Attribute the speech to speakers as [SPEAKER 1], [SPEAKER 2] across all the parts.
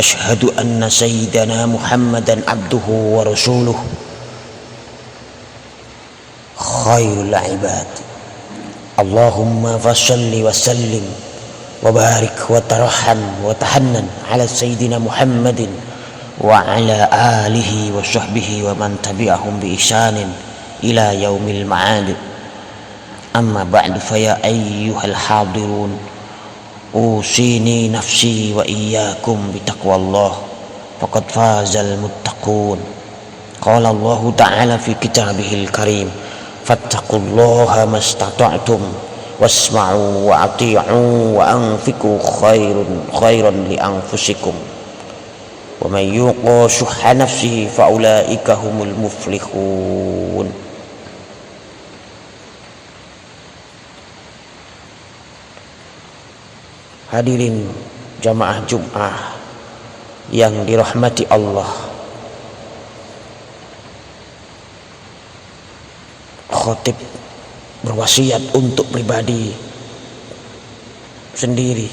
[SPEAKER 1] أشهد أن سيدنا محمدا عبده ورسوله خير العباد. اللهم فصل وسلم وبارك وترحم وتحنن على سيدنا محمد وعلى آله وصحبه ومن تبعهم بإحسان إلى يوم المعاد. أما بعد فيا أيها الحاضرون أوصيني نفسي وإياكم بتقوى الله فقد فاز المتقون. قال الله تعالى في كتابه الكريم فاتقوا الله ما استطعتم واسمعوا وأطيعوا وأنفقوا خيرا لأنفسكم ومن يوق شح نفسه فأولئك هم المفلحون. Hadirin jamaah Jum'ah yang dirahmati Allah, khotib berwasiat untuk pribadi sendiri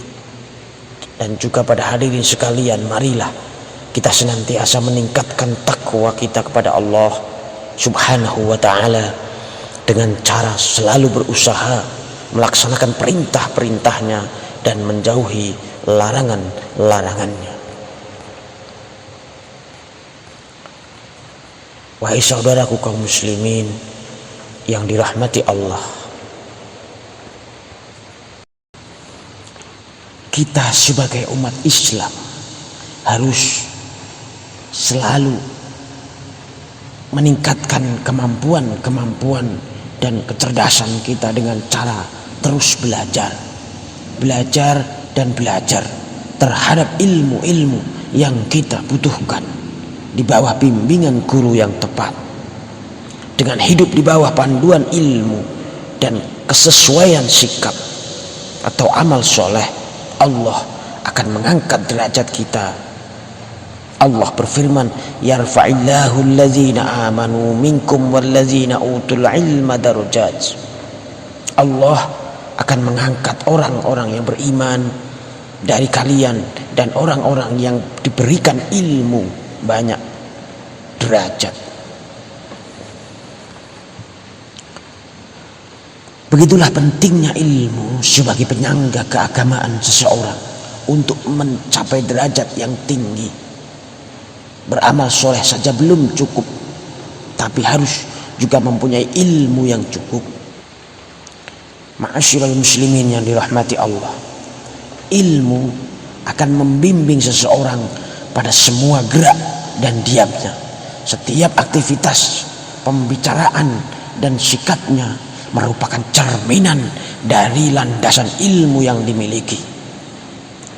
[SPEAKER 1] dan juga pada hadirin sekalian, marilah kita senantiasa meningkatkan takwa kita kepada Allah Subhanahu wa ta'ala dengan cara selalu berusaha melaksanakan perintah-perintahnya dan menjauhi larangan-larangannya. Wahai saudaraku kaum muslimin yang dirahmati Allah, kita sebagai umat Islam harus selalu meningkatkan kemampuan dan kecerdasan kita dengan cara terus belajar dan belajar terhadap ilmu-ilmu yang kita butuhkan di bawah bimbingan guru yang tepat. Dengan hidup di bawah panduan ilmu dan kesesuaian sikap atau amal soleh, Allah akan mengangkat derajat kita. Allah berfirman, yarfa'illahu allazina amanu minkum wallazina utul ilma darajat. Allah akan mengangkat orang-orang yang beriman dari kalian dan orang-orang yang diberikan ilmu banyak derajat. Begitulah pentingnya ilmu sebagai penyangga keagamaan seseorang untuk mencapai derajat yang tinggi. Beramal soleh saja belum cukup, tapi harus juga mempunyai ilmu yang cukup. Ma'asyiral muslimin yang dirahmati Allah, ilmu akan membimbing seseorang pada semua gerak dan diamnya. Setiap aktivitas, pembicaraan dan sikapnya merupakan cerminan dari landasan ilmu yang dimiliki.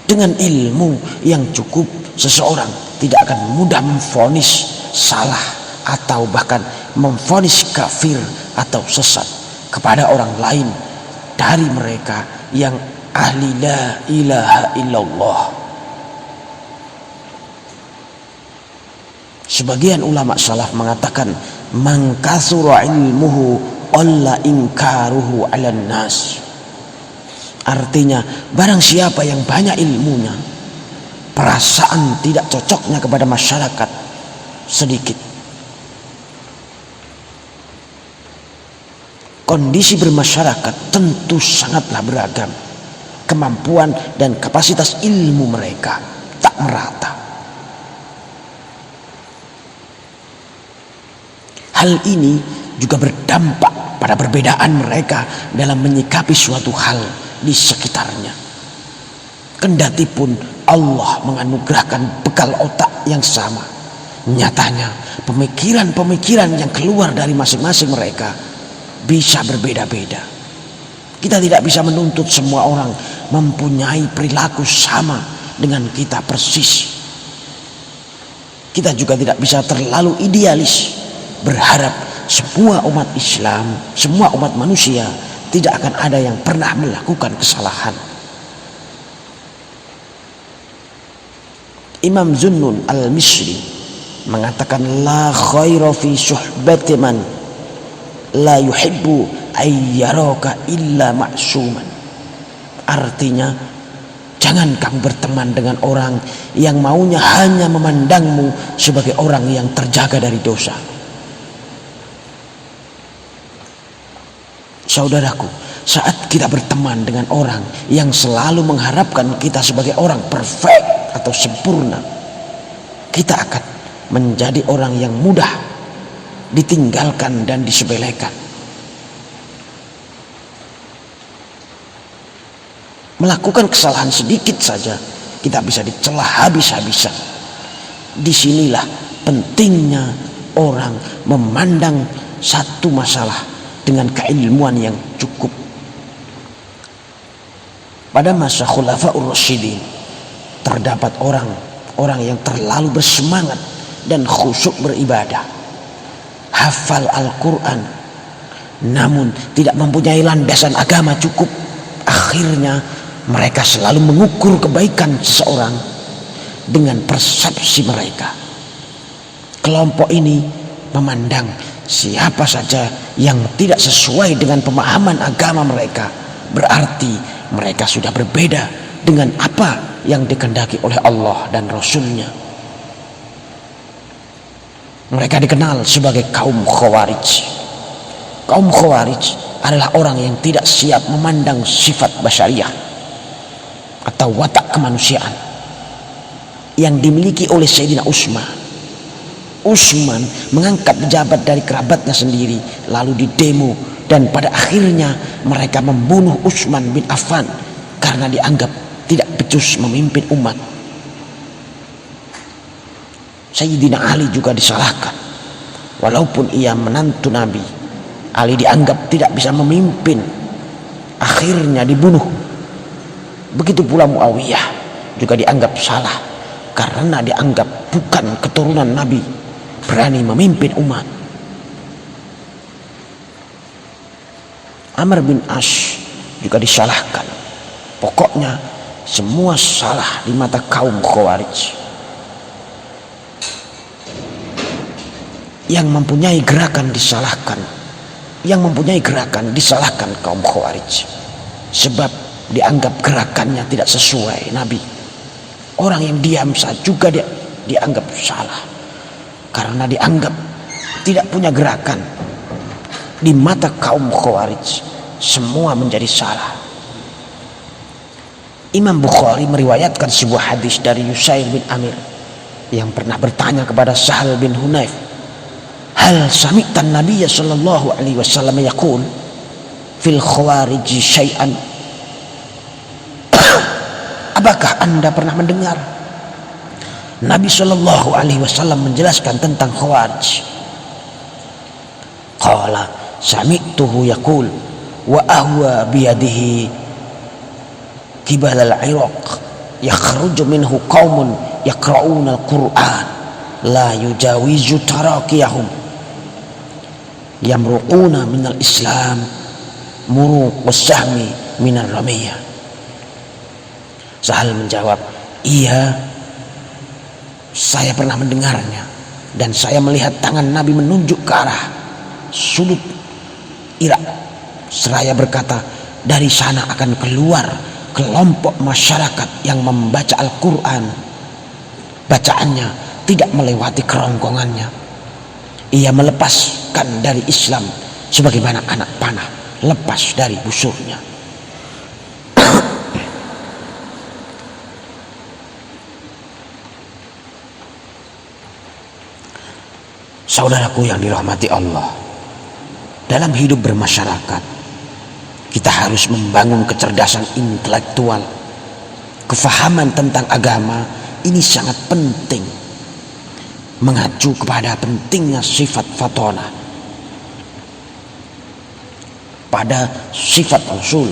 [SPEAKER 1] Dengan ilmu yang cukup, seseorang tidak akan mudah memvonis salah atau bahkan memvonis kafir atau sesat kepada orang lain dari mereka yang ahli la ilaha illallah. Sebagian ulama salaf mengatakan man katsura ilmuhu alla inkaruhu 'alan nas. Artinya, barang siapa yang banyak ilmunya, perasaan tidak cocoknya kepada masyarakat sedikit. Kondisi bermasyarakat tentu sangatlah beragam. Kemampuan dan kapasitas ilmu mereka tak merata. Hal ini juga berdampak pada perbedaan mereka dalam menyikapi suatu hal di sekitarnya. Kendati pun Allah menganugerahkan bekal otak yang sama, nyatanya pemikiran-pemikiran yang keluar dari masing-masing mereka bisa berbeda-beda. Kita tidak bisa menuntut semua orang mempunyai perilaku sama dengan kita persis. Kita juga tidak bisa terlalu idealis berharap semua umat Islam, semua umat manusia tidak akan ada yang pernah melakukan kesalahan. Imam Zunnun al-Misri mengatakan la khaira fi suhbati man la yuhibbu ayyaraka illa ma'suman. Artinya, Jangan kamu berteman dengan orang yang maunya hanya memandangmu sebagai orang yang terjaga dari dosa. Saudaraku, saat kita berteman dengan orang yang selalu mengharapkan kita sebagai orang perfect atau sempurna, kita akan menjadi orang yang mudah ditinggalkan dan disepelekan. Melakukan kesalahan sedikit saja, kita bisa dicela habis-habisan. Disinilah pentingnya orang memandang satu masalah dengan keilmuan yang cukup. Pada masa Khulafaur Rasyidin, terdapat orang yang terlalu bersemangat dan khusyuk beribadah, hafal Al-Quran, namun tidak mempunyai landasan agama cukup. Akhirnya mereka selalu mengukur kebaikan seseorang dengan persepsi mereka. Kelompok ini memandang siapa saja yang tidak sesuai dengan pemahaman agama mereka, berarti mereka sudah berbeda dengan apa yang dikehendaki oleh Allah dan Rasul-Nya. Mereka dikenal sebagai kaum Khawarij. Kaum Khawarij adalah orang yang tidak siap memandang sifat basyariah atau watak kemanusiaan yang dimiliki oleh Sayyidina Utsman. Utsman mengangkat pejabat dari kerabatnya sendiri lalu didemo, dan pada akhirnya mereka membunuh Utsman bin Affan karena dianggap tidak becus memimpin umat. Sayyidina Ali juga disalahkan. Walaupun ia menantu Nabi, Ali dianggap tidak bisa memimpin, akhirnya dibunuh. Begitu pula Muawiyah juga dianggap salah karena dianggap bukan keturunan Nabi, berani memimpin umat. Amr bin As juga disalahkan. Pokoknya semua salah di mata kaum Khawarij. Yang mempunyai gerakan disalahkan. Yang mempunyai gerakan disalahkan kaum Khawarij, sebab dianggap gerakannya tidak sesuai Nabi. Orang yang diam saja juga dianggap salah karena dianggap tidak punya gerakan. Di mata kaum Khawarij semua menjadi salah. Imam Bukhari meriwayatkan sebuah hadis dari Yusair bin Amir yang pernah bertanya kepada Sahal bin Hunayf, "Hal sami'tan Nabiyya sallallahu alaihi wasallam yaqul fil khawarij syai'an?" Apakah Anda pernah mendengar Nabi Shallallahu Alaihi Wasallam menjelaskan tentang Khawarij? Qala sami'tuhu yaqul wa ahwa biyadihi kibal al-iraq yakhruju minhu qaumun yaqra'una al-Qur'an la yujawizu tarakiyahum yamruquna minal islam muruq was-sahmi minar ramiyah. Sahal menjawab, "Iya, saya pernah mendengarnya, dan saya melihat tangan Nabi menunjuk ke arah sudut Irak. Seraya berkata, dari sana akan keluar kelompok masyarakat yang membaca Al-Quran. Bacaannya tidak melewati kerongkongannya. Ia melepaskan dari Islam sebagaimana anak panah lepas dari busurnya." Saudaraku yang dirahmati Allah, dalam hidup bermasyarakat kita harus membangun kecerdasan intelektual. Kefahaman tentang agama ini sangat penting, mengacu kepada pentingnya sifat fatonah pada sifat Rasul,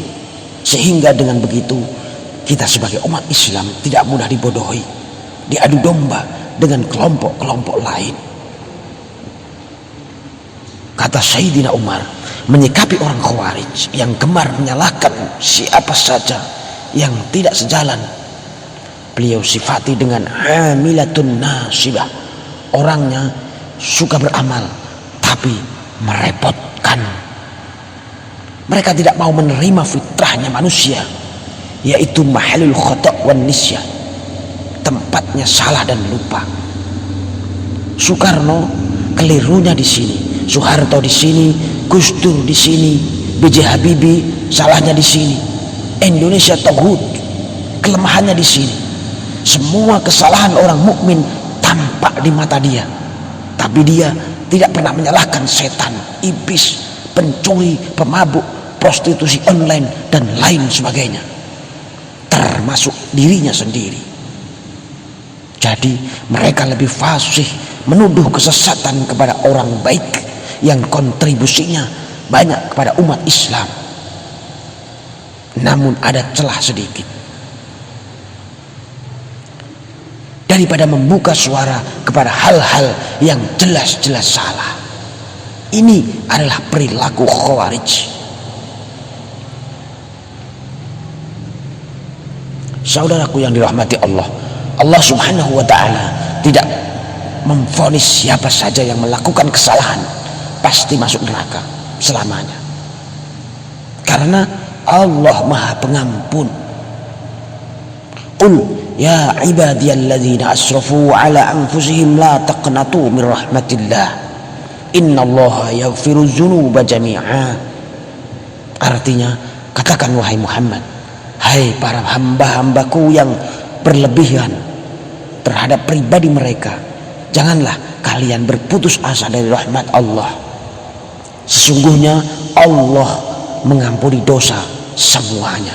[SPEAKER 1] sehingga dengan begitu kita sebagai umat Islam tidak mudah dibodohi, diadu domba dengan kelompok-kelompok lain. Kata Sayyidina Umar menyikapi orang Khawarij yang gemar menyalahkan siapa saja yang tidak sejalan, beliau sifati dengan amilatun nasibah, orangnya suka beramal tapi merepotkan. Mereka tidak mau menerima fitrahnya manusia yaitu mahalul khata' wan nisyan, tempatnya salah dan lupa. Soekarno kelirunya di sini, Soeharto di sini, Gus Dur di sini, B.J. Habibie salahnya di sini, Indonesia tauhid kelemahannya di sini. Semua kesalahan orang mukmin tampak di mata dia, tapi dia tidak pernah menyalahkan setan, iblis, pencuri, pemabuk, prostitusi online dan lain sebagainya, termasuk dirinya sendiri. Jadi mereka lebih fasih menuduh kesesatan kepada orang baik yang kontribusinya banyak kepada umat Islam. Namun ada celah sedikit. Daripada membuka suara kepada hal-hal yang jelas-jelas salah. Ini adalah perilaku Khawarij. Saudaraku yang dirahmati Allah, Allah subhanahu wa ta'ala tidak memvonis siapa saja yang melakukan kesalahan pasti masuk neraka selamanya, karena Allah maha pengampun. Qul ya ibadiyalladzina asrafu ala anfusihim la taqnatu min rahmatillah innallaha yaghfiru dzunuba jami'a. Artinya, katakan wahai Muhammad, hai para hamba-hambaku yang berlebihan terhadap pribadi mereka, janganlah kalian berputus asa dari rahmat Allah. Sesungguhnya Allah mengampuni dosa semuanya.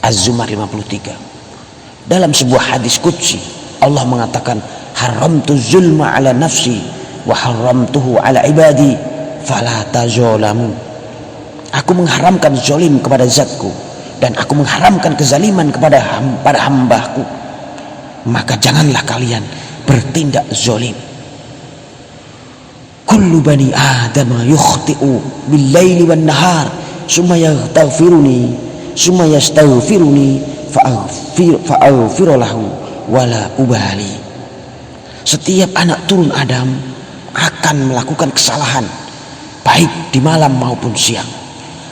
[SPEAKER 1] Az-Zumar 53. Dalam sebuah hadis qudsi Allah mengatakan, haramtu zulma ala nafsi wa haramtuhu ala ibadi fala tazalamu. Aku mengharamkan zalim kepada zatku dan aku mengharamkan kezaliman kepada hambaku, maka janganlah kalian bertindak zalim. Kullu bani adama yukhti'u bil-laili wan-nahar summa yastaghfiruni fa'aghfiru lahu wala ubali. Setiap anak turun Adam akan melakukan kesalahan baik di malam maupun siang.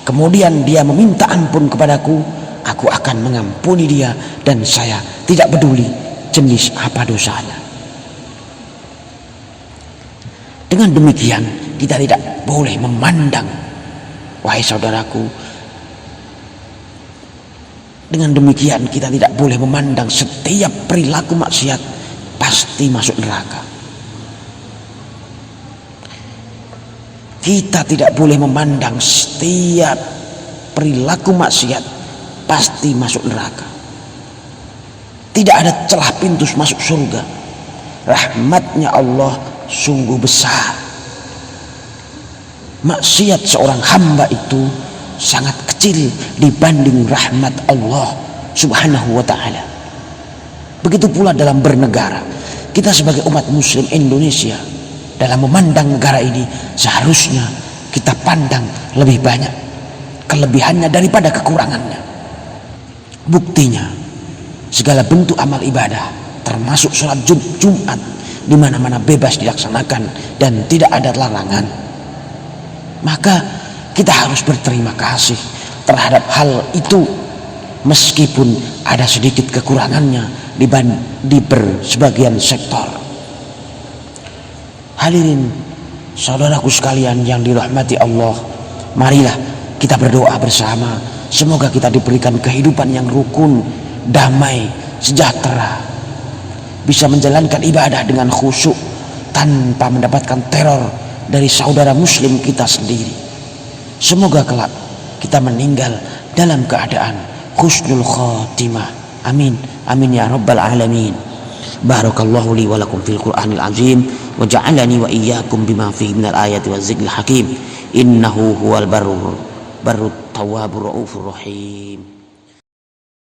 [SPEAKER 1] Kemudian dia meminta ampun kepadaku, aku akan mengampuni dia dan saya tidak peduli jenis apa dosanya. Dengan demikian kita tidak boleh memandang, wahai saudaraku, dengan demikian kita tidak boleh memandang setiap perilaku maksiat pasti masuk neraka. Kita tidak boleh memandang setiap perilaku maksiat pasti masuk neraka. Tidak ada celah pintu masuk surga. Rahmatnya Allah sungguh besar. Maksiat seorang hamba itu sangat kecil dibanding rahmat Allah subhanahu wa ta'ala. Begitu pula dalam bernegara. Kita sebagai umat muslim Indonesia, dalam memandang negara ini seharusnya kita pandang lebih banyak kelebihannya daripada kekurangannya. Buktinya, segala bentuk amal ibadah termasuk sholat Jumat di mana-mana bebas dilaksanakan dan tidak ada larangan. Maka kita harus berterima kasih terhadap hal itu, meskipun ada sedikit kekurangannya di sebagian sektor. Hadirin saudaraku sekalian yang dirahmati Allah, marilah kita berdoa bersama, semoga kita diberikan kehidupan yang rukun, damai, sejahtera, bisa menjalankan ibadah dengan khusyuk tanpa mendapatkan teror dari saudara muslim kita sendiri. Semoga kelak kita meninggal dalam keadaan husnul khatimah. Amin, amin ya rabbal alamin. Barakallahu li wa lakum fil Qur'anil azim wa ja'alani wa iyyakum bima fihi minal ayati waz zikril hakim. Innahu huwal barrut tawwabur raufur rahim.